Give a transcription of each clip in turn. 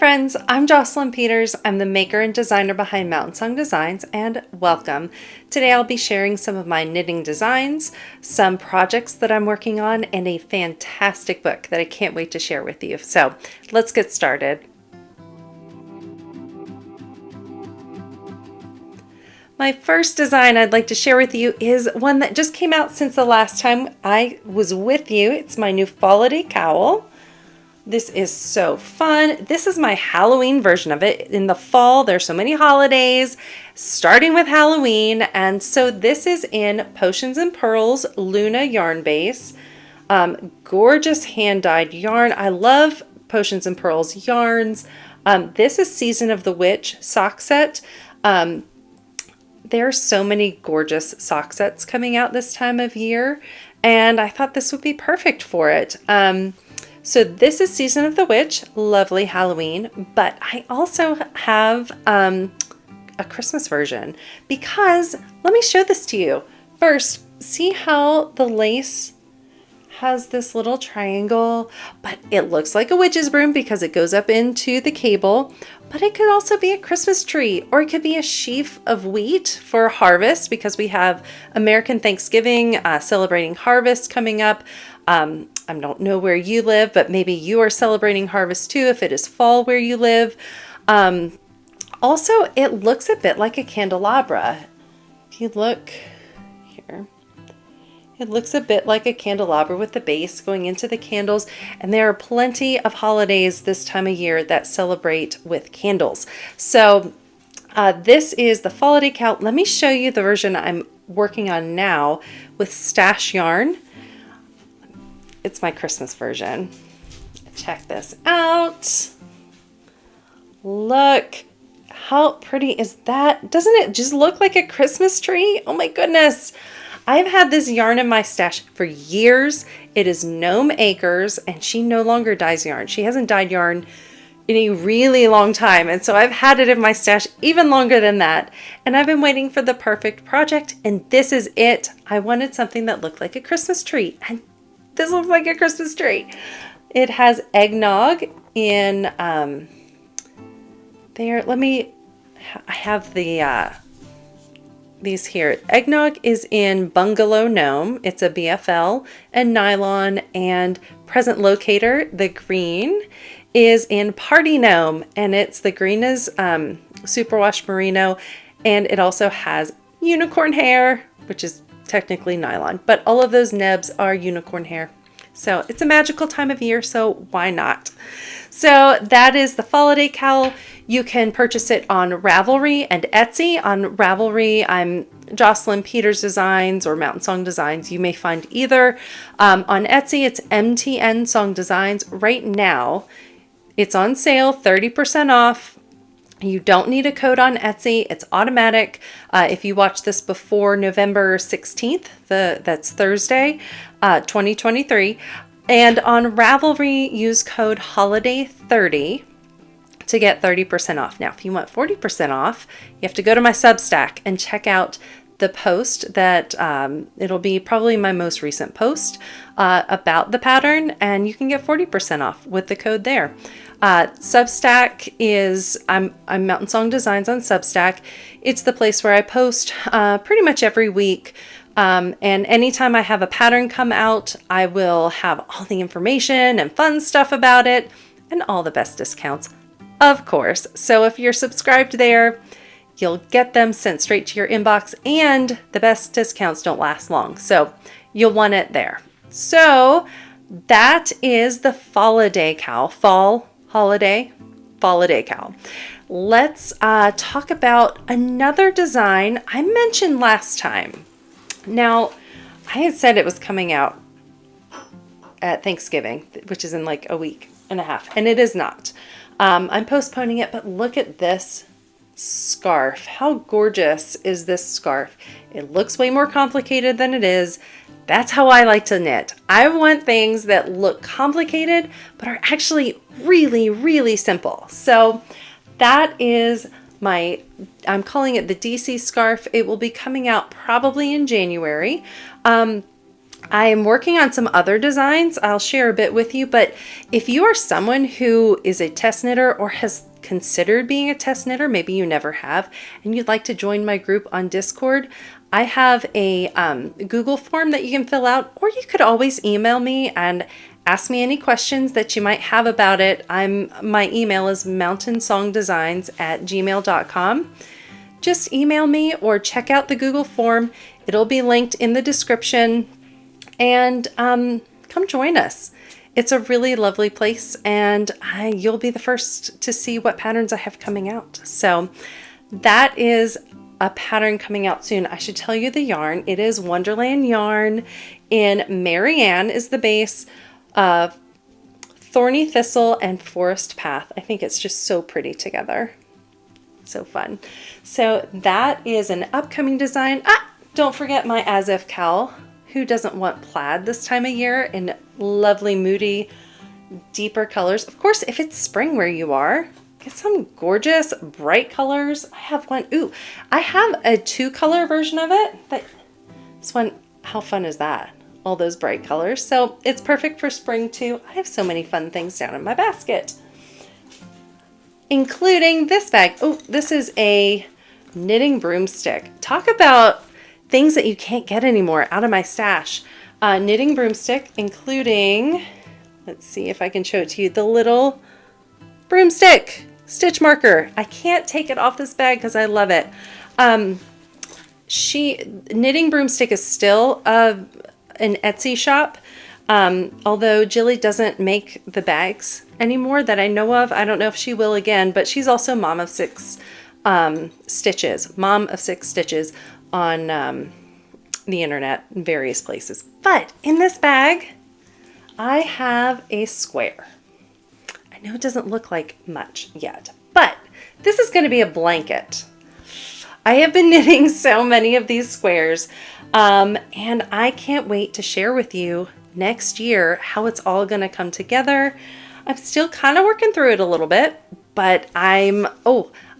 friends, I'm Jocelyn Peters. I'm the maker and designer behind Mountain Song Designs, and welcome. Today I'll be sharing some of my knitting designs, some projects that I'm working on, and a fantastic book that I can't wait to share with you. So let's get started. My first design I'd like to share with you is one that just came out since the last time I was with you. It's my new Falliday Cowl. This is so fun. This is my Halloween version of it. In the fall, there's so many holidays, starting with Halloween. And so this is in Potions and Pearls Luna yarn base. Gorgeous hand-dyed yarn. I love Potions and Pearls yarns. This is Season of the Witch sock set. There are so many gorgeous sock sets coming out this time of year, and I thought this would be perfect for it. So this is Season of the Witch, lovely Halloween, but I also have a Christmas version because, let me show this to you. First, see how the lace has this little triangle, but it looks like a witch's broom because it goes up into the cable, but it could also be a Christmas tree, or it could be a sheaf of wheat for harvest because we have American Thanksgiving celebrating harvest coming up. I don't know where you live, but maybe you are celebrating harvest too if it is fall where you live. Also, it looks a bit like a candelabra. If you look here, it looks a bit like a candelabra with the base going into the candles, and there are plenty of holidays this time of year that celebrate with candles. So this is the Falliday Cowl. Let me show you the version I'm working on now with stash yarn. It's my Christmas version. Check this out. Look, how pretty is that? Doesn't it just look like a Christmas tree? Oh my goodness. I've had this yarn in my stash for years. It is GnomeAcres, and she no longer dyes yarn. She hasn't dyed yarn in a really long time. And so I've had it in my stash even longer than that. And I've been waiting for the perfect project, and this is it. I wanted something that looked like a Christmas tree, and this looks like a Christmas tree. It has eggnog in there. I have these here. Eggnog is in Bungalow Gnome. It's a BFL and nylon, and Present Locator, the green, is in Party Gnome, and the green is superwash merino, and it also has unicorn hair, which is technically nylon, but all of those nebs are unicorn hair. So it's a magical time of year, so why not? So that is the Falliday Cowl. You can purchase it on Ravelry and Etsy. On Ravelry, I'm Jocelyn Peters Designs or Mountain Song Designs. You may find either. On Etsy, it's MTN Song Designs. Right now, it's on sale, 30% off. You don't need a code on Etsy. It's automatic. If you watch this before November 16th, that's Thursday, 2023. And on Ravelry, use code HOLIDAY30 to get 30% off. Now, if you want 40% off, you have to go to my Substack and check out the post that it'll be probably my most recent post about the pattern, and you can get 40% off with the code there. Substack is, I'm Mountain Song Designs on Substack. It's the place where I post pretty much every week. And anytime I have a pattern come out, I will have all the information and fun stuff about it and all the best discounts, of course. So if you're subscribed there, you'll get them sent straight to your inbox, and the best discounts don't last long. So you'll want it there. So that is the Falliday Cowl. Fall holiday, Falliday Cowl. Let's talk about another design I mentioned last time. Now, I had said it was coming out at Thanksgiving, which is in like a week and a half, and it is not. I'm postponing it, but look at this scarf. How gorgeous is this scarf? It looks way more complicated than it is. That's how I like to knit. I want things that look complicated, but are actually really, really simple. So that is I'm calling it the Deci Scarf. It will be coming out probably in January. I'm working on some other designs. I'll share a bit with you, but if you are someone who is a test knitter or has considered being a test knitter, maybe you never have, and you'd like to join my group on Discord, I have a Google form that you can fill out, or you could always email me and ask me any questions that you might have about it. My email is mountainsongdesigns@gmail.com. Just email me or check out the Google form. It'll be linked in the description, and come join us. It's a really lovely place, and you'll be the first to see what patterns I have coming out. So that is a pattern coming out soon. I should tell you the yarn. It is Wonderland yarn in Marianne is the base, Thorny Thistle and Forest Path. I think it's just so pretty together. So fun. So that is an upcoming design. Don't forget my If Cowl. Who doesn't want plaid this time of year in lovely, moody, deeper colors? Of course, if it's spring where you are, get some gorgeous, bright colors. I have one. Ooh, I have a 2-color version of it. This one, how fun is that? All those bright colors. So it's perfect for spring too. I have so many fun things down in my basket, including this bag. Oh, this is a knitting broomstick. Talk about things that you can't get anymore out of my stash. Knitting broomstick, including, let's see if I can show it to you, the little broomstick stitch marker. I can't take it off this bag because I love it. Knitting broomstick is still an Etsy shop. Although Jilly doesn't make the bags anymore that I know of. I don't know if she will again, but she's also mom of 6 stitches on the internet in various places. But in this bag, I have a square. I know it doesn't look like much yet, but this is going to be a blanket. I have been knitting so many of these squares, and I can't wait to share with you next year how it's all going to come together. I'm still kind of working through it a little bit, but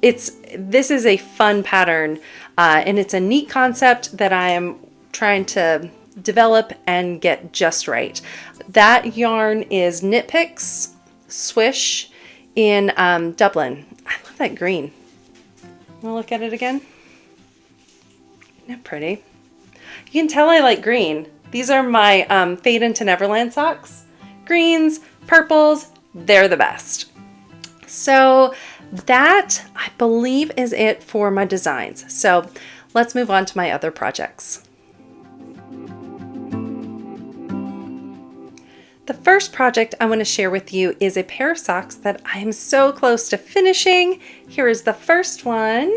this is a fun pattern, and it's a neat concept that I am trying to develop and get just right. That yarn is Knit Picks Swish in Dublin. I love that green. Want to look at it again? Isn't that pretty? You can tell I like green. These are my Fade into Neverland socks. Greens, purples, they're the best. So that, I believe, is it for my designs. So let's move on to my other projects. The first project I want to share with you is a pair of socks that I am so close to finishing. Here is the first one.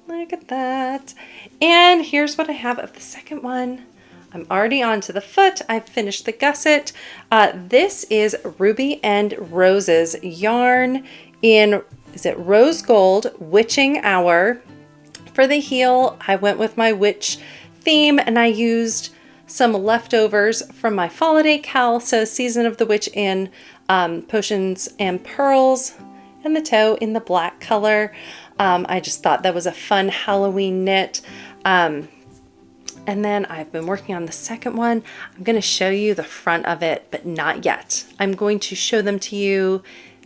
Look at that. And here's what I have of the second one. I'm already on to the foot. I've finished the gusset. This is Ruby and Rose's yarn in, is it Rose Gold Witching Hour? For the heel, I went with my witch theme, and I used some leftovers from my Falliday Cowl, so Season of the Witch in Potions and Pearls, and the toe in the black color. I just thought that was a fun Halloween knit. And then I've been working on the second one. I'm going to show you the front of it, but not yet. I'm going to show them to you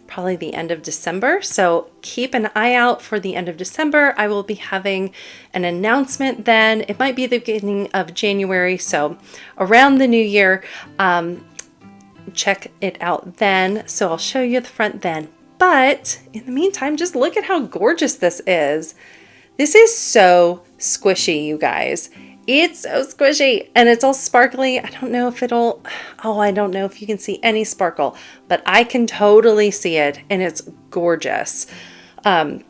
probably the end of December. So keep an eye out for the end of December. I will be having an announcement then. It might be the beginning of January. So around the new year, check it out then. So I'll show you the front then. But in the meantime, just look at how gorgeous this is. This is so squishy, you guys. It's so squishy, and it's all sparkly. I don't know if I don't know if you can see any sparkle, but I can totally see it, and it's gorgeous. I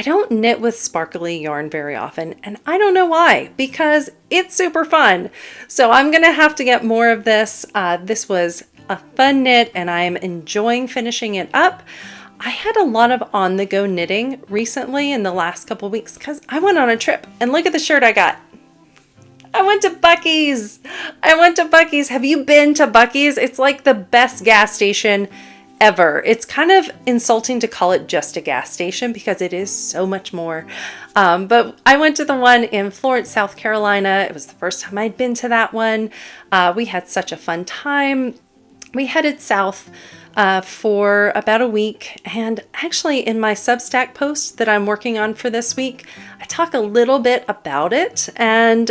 don't knit with sparkly yarn very often, and I don't know why, because it's super fun. So I'm gonna have to get more of this. This was a fun knit, and I am enjoying finishing it up. I had a lot of on-the-go knitting recently in the last couple weeks because I went on a trip, and look at the shirt I got. I went to Buc-ee's. Have you been to Buc-ee's? It's like the best gas station ever. It's kind of insulting to call it just a gas station because it is so much more. But I went to the one in Florence, South Carolina. It was the first time I'd been to that one. We had such a fun time. We headed south for about a week, and actually in my Substack post that I'm working on for this week, I talk a little bit about it and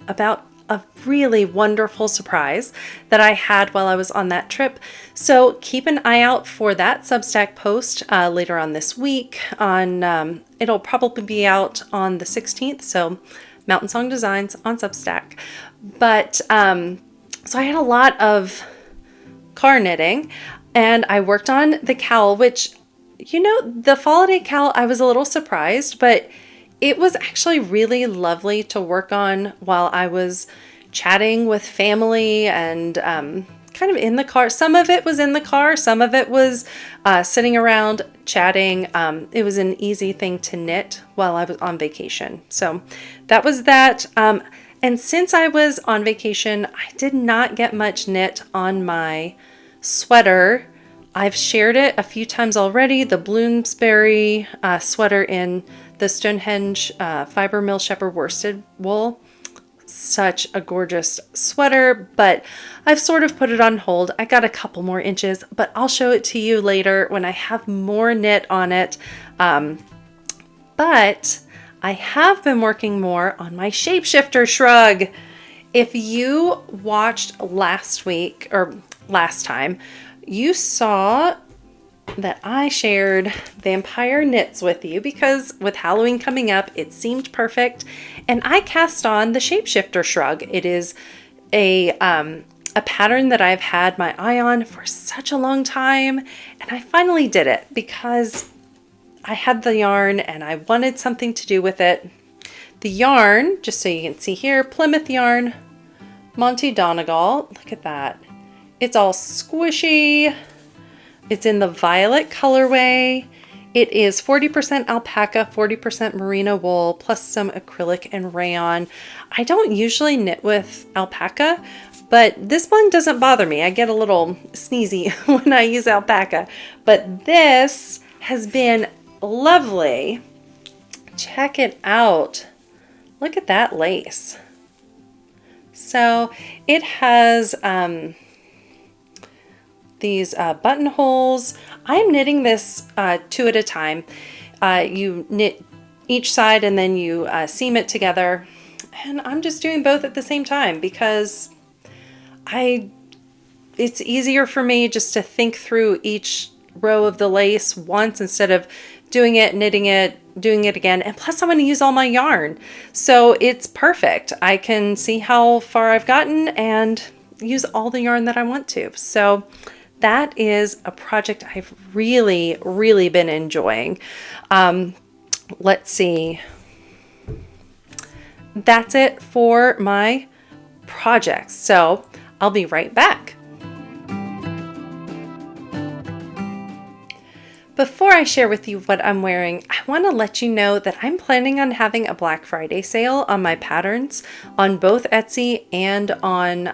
about a really wonderful surprise that I had while I was on that trip. So keep an eye out for that Substack post later on this week. It'll probably be out on the 16th, so Mountain Song Designs on Substack. But so I had a lot of car knitting, and I worked on the cowl, which, you know, the Falliday Cowl, I was a little surprised, but it was actually really lovely to work on while I was chatting with family and kind of in the car. Some of it was in the car, some of it was sitting around chatting. It was an easy thing to knit while I was on vacation. So that was that. And since I was on vacation, I did not get much knit on my sweater. I've shared it a few times already, the Bloomsbury sweater in the Stonehedge fiber mill shepherd worsted wool. Such a gorgeous sweater, but I've sort of put it on hold. I got a couple more inches, but I'll show it to you later when I have more knit on it. But I have been working more on my Shapeshifter shrug. If you watched last week or last time, you saw that I shared vampire knits with you because with Halloween coming up, it seemed perfect. And I cast on the Shapeshifter shrug. It is a pattern that I've had my eye on for such a long time. And I finally did it because I had the yarn and I wanted something to do with it. The yarn, just so you can see here, Plymouth yarn, Monte Donegal. Look at that. It's all squishy. It's in the violet colorway. It is 40% alpaca, 40% merino wool, plus some acrylic and rayon. I don't usually knit with alpaca, but this one doesn't bother me. I get a little sneezy when I use alpaca, but this has been lovely. Check it out. Look at that lace. So it has these buttonholes. I'm knitting this 2 at a time. You knit each side and then you seam it together. And I'm just doing both at the same time because it's easier for me just to think through each row of the lace once instead of doing it, knitting it, doing it again. And plus I'm going to use all my yarn. So it's perfect. I can see how far I've gotten and use all the yarn that I want to. So that is a project I've really, really been enjoying. Let's see. That's it for my projects. So I'll be right back. Before I share with you what I'm wearing, I want to let you know that I'm planning on having a Black Friday sale on my patterns on both Etsy and on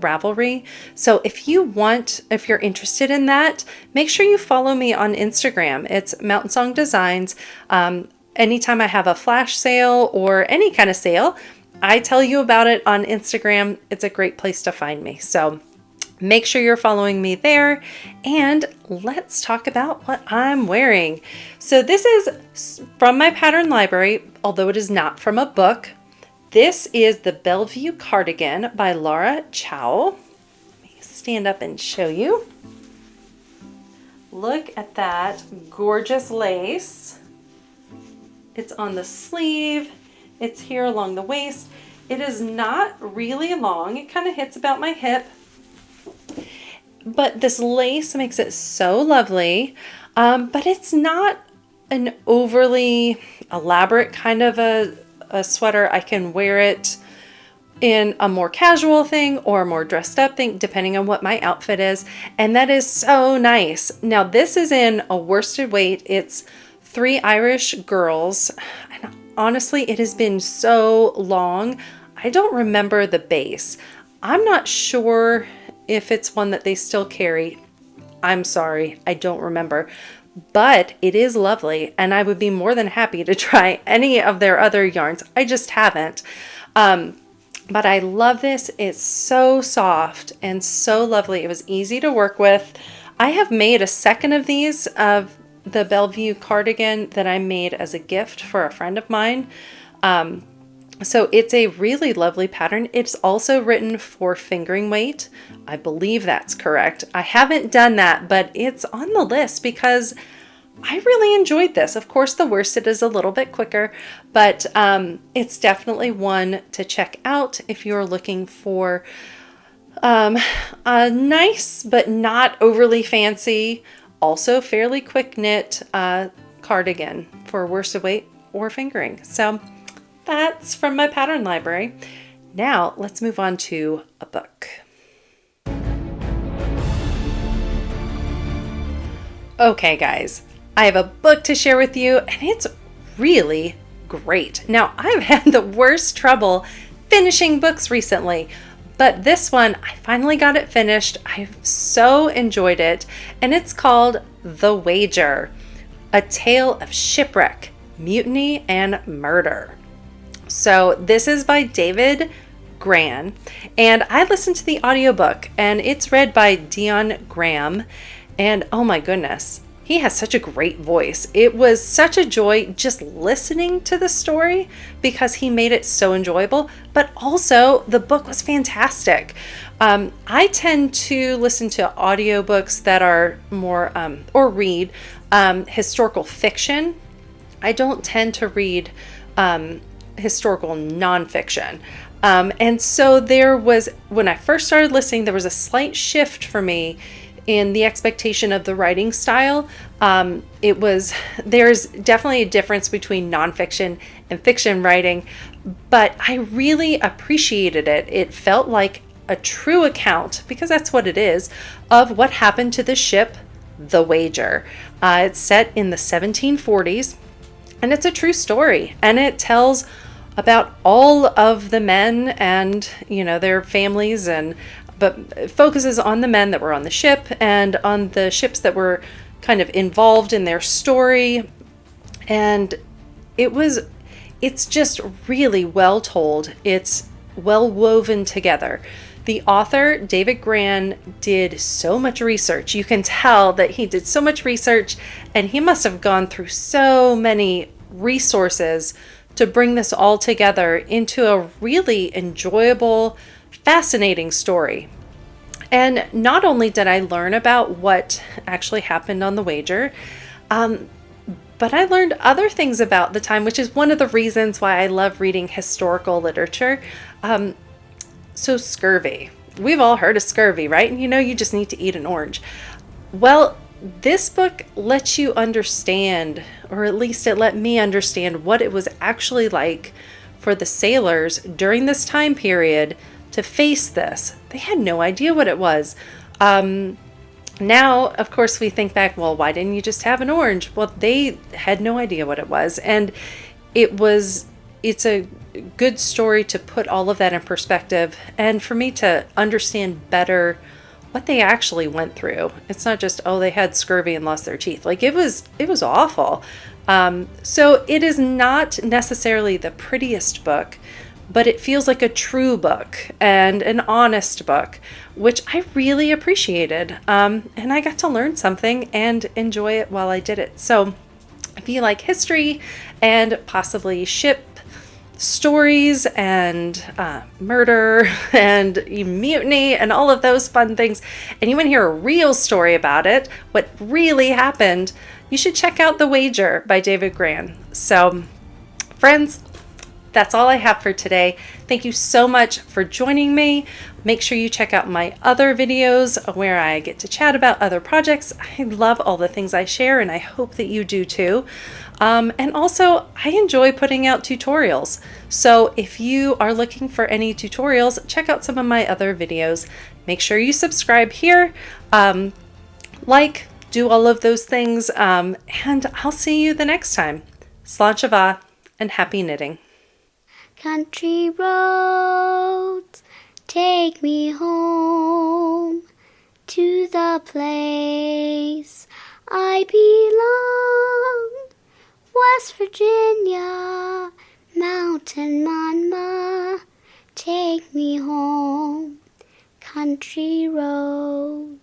Ravelry. So if you're interested in that, make sure you follow me on Instagram. It's Mountain Song Designs. Anytime I have a flash sale or any kind of sale, I tell you about it on Instagram. It's a great place to find me. So make sure you're following me there, and let's talk about what I'm wearing. So this is from my pattern library, although it is not from a book. This is the Bellevue Cardigan by Laura Chow. Let me stand up and show you. Look at that gorgeous lace. It's on the sleeve. It's here along the waist. It is not really long. It kind of hits about my hip. But this lace makes it so lovely, but it's not an overly elaborate kind of a sweater. I can wear it in a more casual thing or a more dressed up thing, depending on what my outfit is. And that is so nice. Now this is in a worsted weight. It's 3 Irish girls. And honestly, it has been so long. I don't remember the base. I'm not sure if it's one that they still carry. I'm sorry, I don't remember. But it is lovely, and I would be more than happy to try any of their other yarns. I just haven't. But I love this. It's so soft and so lovely. It was easy to work with. I have made a second of these, of the Bellevue cardigan, that I made as a gift for a friend of mine. So it's a really lovely pattern. It's also written for fingering weight. I believe that's correct. I haven't done that, but it's on the list because I really enjoyed this. Of course, the worsted is a little bit quicker, but it's definitely one to check out if you're looking for a nice but not overly fancy, also fairly quick knit cardigan for worsted weight or fingering. So that's from my pattern library. Now let's move on to a book. Okay guys, I have a book to share with you, and it's really great. Now, I've had the worst trouble finishing books recently, but this one, I finally got it finished. I've so enjoyed it, and it's called The Wager, A Tale of Shipwreck, Mutiny, and Murder. So this is by David Grann, and I listened to the audiobook, and it's read by David Grann, and oh my goodness, he has such a great voice. It was such a joy just listening to the story because he made it so enjoyable, but also the book was fantastic. I tend to listen to audiobooks that are more, or read historical fiction. I don't tend to read historical nonfiction. And so there was, when I first started listening, there was a slight shift for me in the expectation of the writing style. There's definitely a difference between nonfiction and fiction writing, but I really appreciated it. It felt like a true account, because that's what it is, of what happened to the ship, The Wager. It's set in the 1740s, and it's a true story, and it tells about all of the men and, their families, but it focuses on the men that were on the ship and on the ships that were kind of involved in their story. And it's just really well told. It's well woven together. The author, David Grann, did so much research. You can tell that he did so much research, and he must have gone through so many resources to bring this all together into a really enjoyable, fascinating story. And not only did I learn about what actually happened on The Wager, but I learned other things about the time, which is one of the reasons why I love reading historical literature. So scurvy. We've all heard of scurvy, right? And you just need to eat an orange. Well, this book lets you understand, or at least it let me understand, what it was actually like for the sailors during this time period to face this. They had no idea what it was. Now, of course, we think back, well, why didn't you just have an orange? Well, they had no idea what it was. And it's a good story to put all of that in perspective, and for me to understand better what they actually went through. It's not just, oh, they had scurvy and lost their teeth. Like, it was awful. So it is not necessarily the prettiest book, but it feels like a true book and an honest book, which I really appreciated. And I got to learn something and enjoy it while I did it. So if you like history and possibly ship stories and murder and mutiny and all of those fun things, and you want to hear a real story about it, what really happened, you should check out The Wager by David Grann. So, friends, that's all I have for today. Thank you so much for joining me. Make sure you check out my other videos where I get to chat about other projects. I love all the things I share, and I hope that you do too. And also, I enjoy putting out tutorials. So if you are looking for any tutorials, check out some of my other videos. Make sure you subscribe here, do all of those things, and I'll see you the next time. Slán Siva, and happy knitting. Country roads, take me home to the place I belong. West Virginia, mountain mama, take me home. Country road.